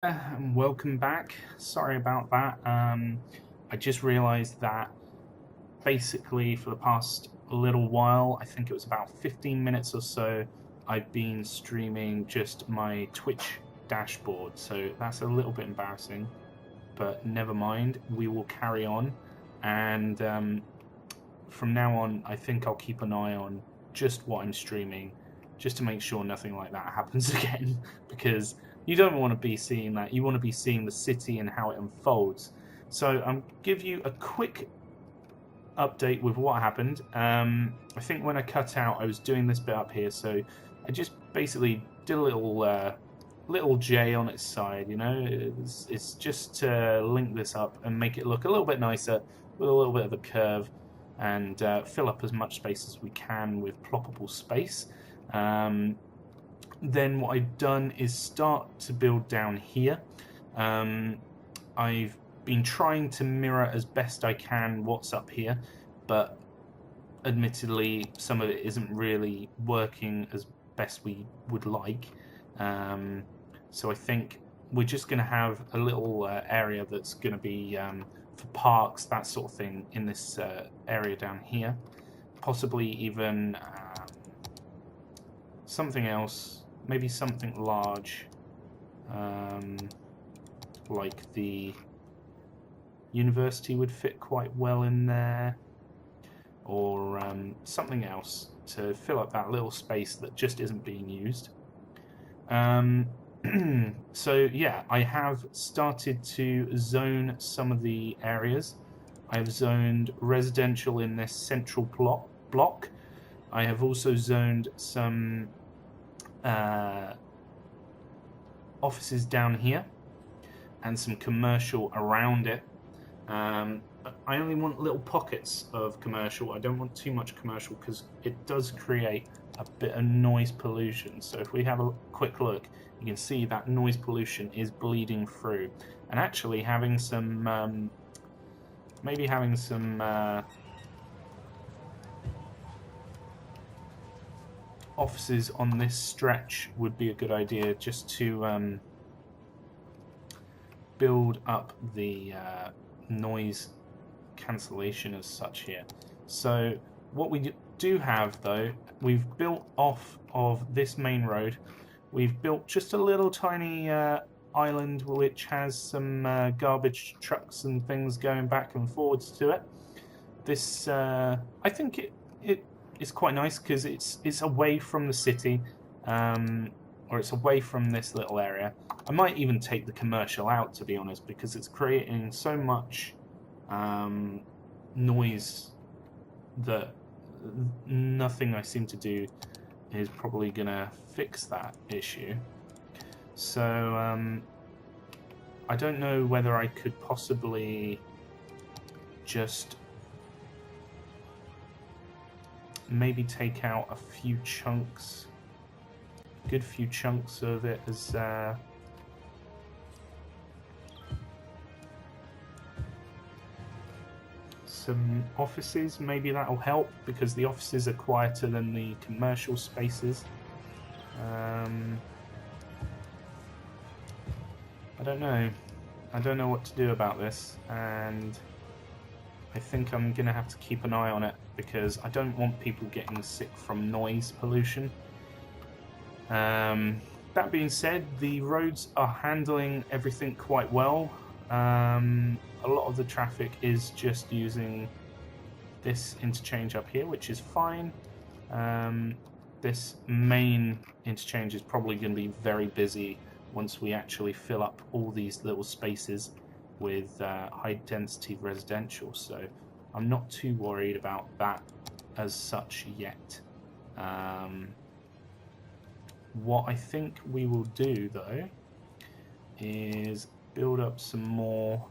And welcome back. Sorry about that. I just realised that basically for the past little while, I think it was about 15 minutes or so, I've been streaming just my Twitch dashboard. So that's a little bit embarrassing, but never mind. We will carry on. And from now on, I think I'll keep an eye on just what I'm streaming, just to make sure nothing like that happens again, because you don't want to be seeing that. You want to be seeing the city and how it unfolds. So I'll give you a quick update with what happened. I think when I cut out, I was doing this bit up here, so I just basically did a little J on its side. You know, it's just to link this up and make it look a little bit nicer with a little bit of a curve, and fill up as much space as we can with ploppable space. Then what I've done is start to build down here. I've been trying to mirror as best I can what's up here, but admittedly some of it isn't really working as best we would like. So I think we're just going to have a little area that's going to be for parks, that sort of thing, in this area down here. Possibly even something else, maybe something large, like the university would fit quite well in there, or something else to fill up that little space that just isn't being used. So yeah, I have started to zone some of the areas. I've zoned residential in this central block. I have also zoned some offices down here and some commercial around it. But I only want little pockets of commercial. I don't want too much commercial because it does create a bit of noise pollution. So if we have a quick look, you can see that noise pollution is bleeding through. And actually having some, maybe having some offices on this stretch would be a good idea, just to build up the noise cancellation as such here. So what we do have, though, we've built off of this main road, we've built just a little tiny island which has some garbage trucks and things going back and forwards to it. This I think it is quite nice because it's away from the city, or it's away from this little area. I might even take the commercial out, to be honest, because it's creating so much noise that nothing I seem to do is probably gonna fix that issue. So I don't know whether I could possibly just maybe take out a few chunks, good few chunks of it as some offices. Maybe that'll help because the offices are quieter than the commercial spaces. I don't know. I don't know what to do about this, and I think I'm going to have to keep an eye on it because I don't want people getting sick from noise pollution. That being said, the roads are handling everything quite well. A lot of the traffic is just using this interchange up here, which is fine. This main interchange is probably going to be very busy once we actually fill up all these little spaces with high density residential, so I'm not too worried about that as such yet. What I think we will do, though, is build up some more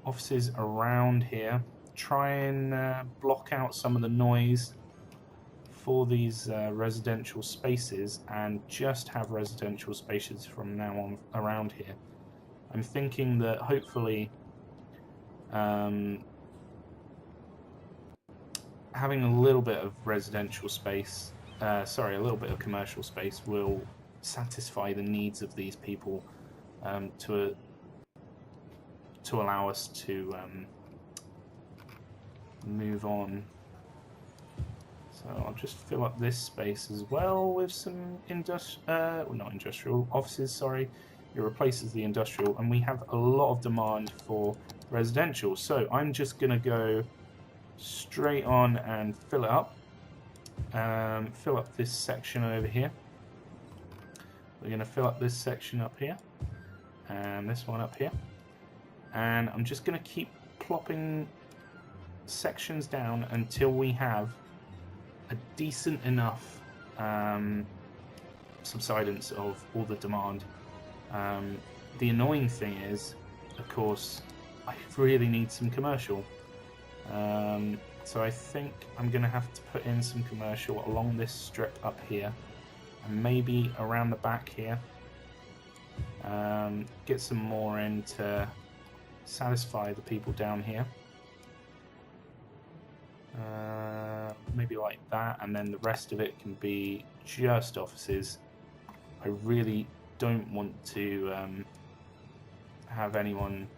offices around here, try and block out some of the noise for these residential spaces, and just have residential spaces from now on around here. I'm thinking that hopefully having a little bit of residential space, a little bit of commercial space will satisfy the needs of these people to allow us to move on. So I'll just fill up this space as well with some well, not industrial offices. Sorry, it replaces the industrial, and we have a lot of demand for residential. So I'm just going to go straight on and fill it up. Fill up this section over here. We're going to fill up this section up here, and this one up here. And I'm just going to keep plopping sections down until we have a decent enough subsidence of all the demand. The annoying thing is, of course, I really need some commercial. So I think I'm going to have to put in some commercial along this strip up here, and maybe around the back here. Get some more in to satisfy the people down here. Maybe like that, and then the rest of it can be just offices. I really don't want to have anyone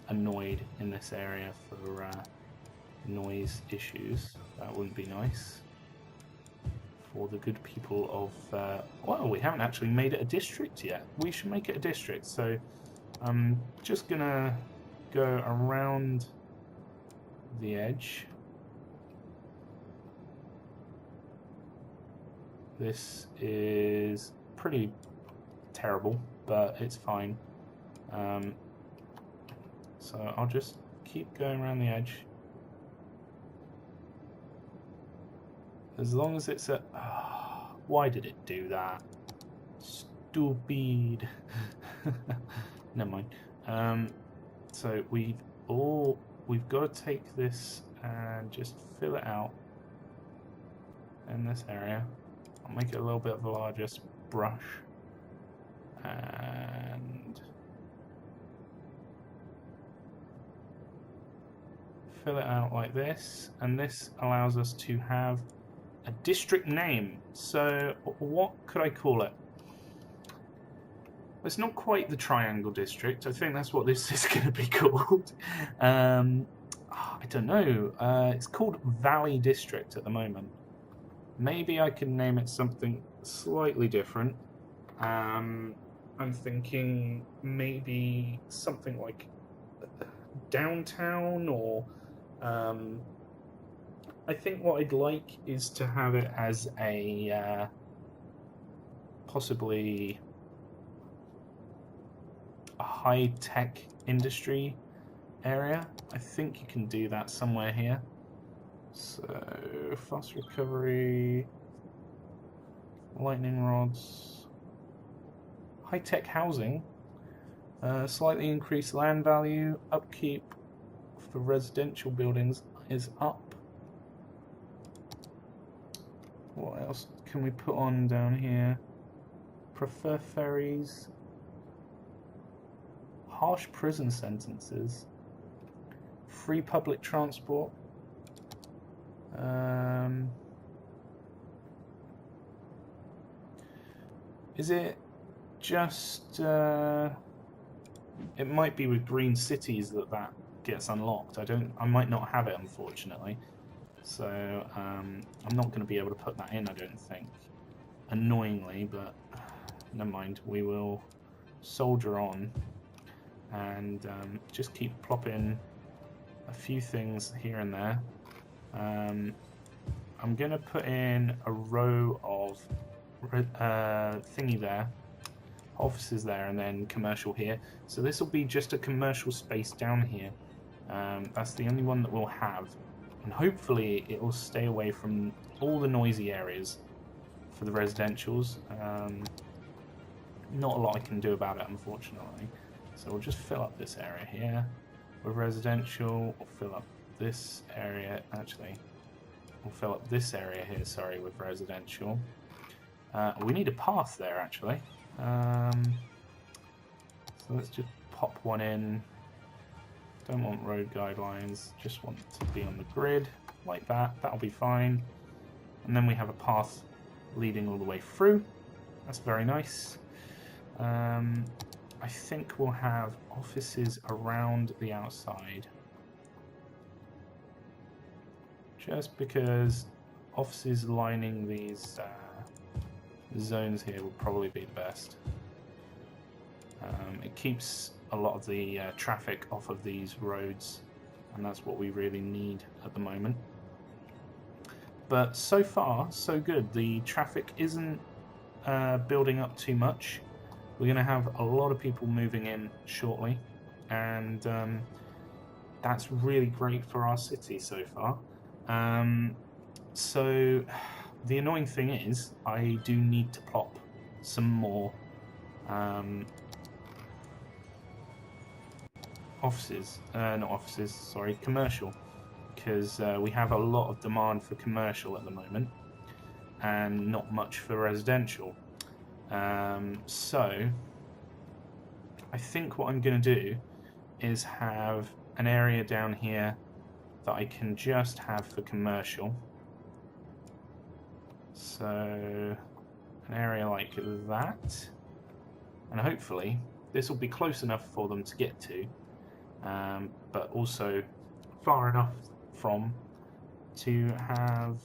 annoyed in this area for noise issues. That wouldn't be nice for the good people of... well, we haven't actually made it a district yet. We should make it a district. So I'm just gonna go around the edge. This is pretty terrible, but it's fine. So I'll just keep going around the edge. As long as it's a... why did it do that? Stupid. Never mind. So we've got to take this and just fill it out in this area. I'll make it a little bit of a larger brush and fill it out like this, and this allows us to have a district name. So what could I call it? It's not quite the Triangle District. I think that's what this is going to be called. I don't know. It's called Valley District at the moment. Maybe I can name it something slightly different. I'm thinking maybe something like Downtown, or I think what I'd like is to have it as a possibly a high-tech industry area. I think you can do that somewhere here. So, fast recovery, lightning rods, high-tech housing, slightly increased land value, upkeep for residential buildings is up. What else can we put on down here? Prefer ferries, harsh prison sentences, free public transport. Is it just... it might be with green cities that gets unlocked. I might not have it, unfortunately. So I'm not going to be able to put that in, I don't think. Annoyingly, but never mind. We will soldier on and just keep plopping a few things here and there. I'm going to put in a row of thingy there, offices there, and then commercial here. So this will be just a commercial space down here. That's the only one that we'll have. And hopefully it will stay away from all the noisy areas for the residentials. Not a lot I can do about it, unfortunately. So we'll just fill up this area here with residential. We'll fill up this area, actually. We'll fill up this area here, sorry, with residential. We need a path there, actually. So let's just pop one in. Don't want road guidelines, just want to be on the grid, like that. That'll be fine. And then we have a path leading all the way through. That's very nice. I think we'll have offices around the outside. Just because offices lining these zones here will probably be the best. It keeps a lot of the traffic off of these roads, and that's what we really need at the moment. But so far, so good. The traffic isn't building up too much. We're going to have a lot of people moving in shortly, and that's really great for our city so far. So the annoying thing is I do need to plop some more commercial, because we have a lot of demand for commercial at the moment and not much for residential. So I think what I'm going to do is have an area down here that I can just have for commercial. So an area like that, and hopefully this will be close enough for them to get to, but also far enough from to have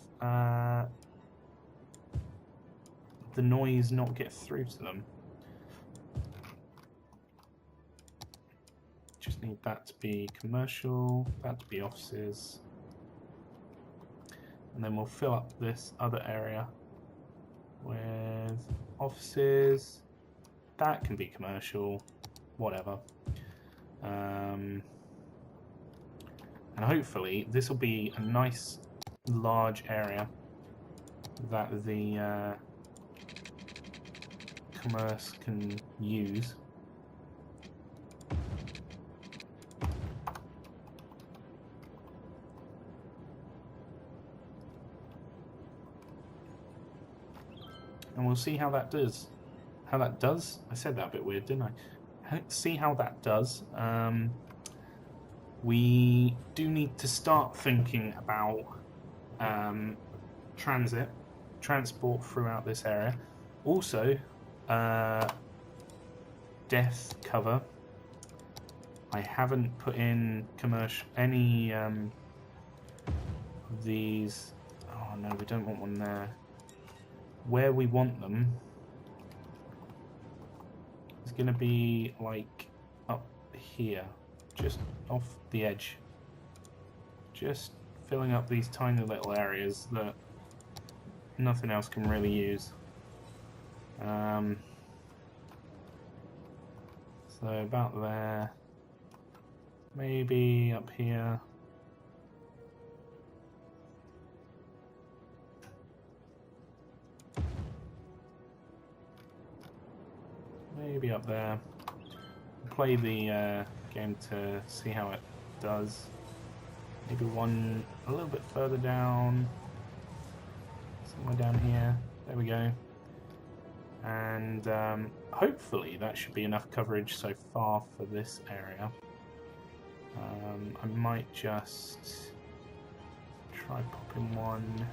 the noise not get through to them. Just need that to be commercial, that to be offices, and then we'll fill up this other area with offices. That can be commercial, whatever. And hopefully this will be a nice large area that the commerce can use. And we'll see how that does. How that does? I said that a bit weird, didn't I? See how that does. We do need to start thinking about transport throughout this area. Also, death cover. I haven't put in any of these. Oh no, we don't want one there. Where we want them is going to be like up here, just off the edge, just filling up these tiny little areas that nothing else can really use. So about there, maybe up here. Maybe up there. Play the game to see how it does. Maybe one a little bit further down. Somewhere down here. There we go. And hopefully that should be enough coverage so far for this area. I might just try popping one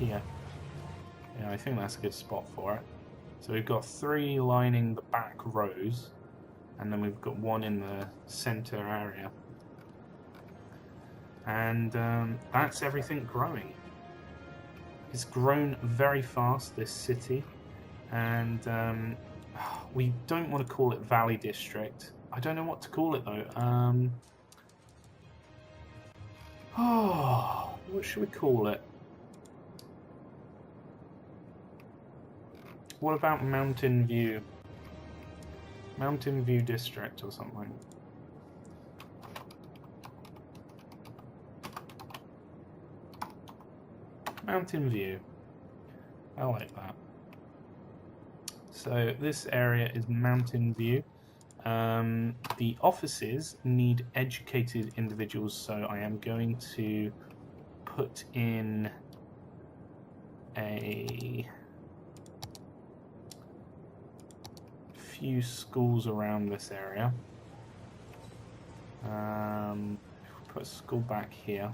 here. Yeah, I think that's a good spot for it. So we've got 3 lining the back rows, and then we've got 1 in the center area. And that's everything growing. It's grown very fast, this city, and we don't want to call it Valley District. I don't know what to call it though. What should we call it? What about Mountain View? Mountain View District or something. Mountain View. I like that. So this area is Mountain View. The offices need educated individuals, so I am going to put in a few schools around this area. Put a school back here.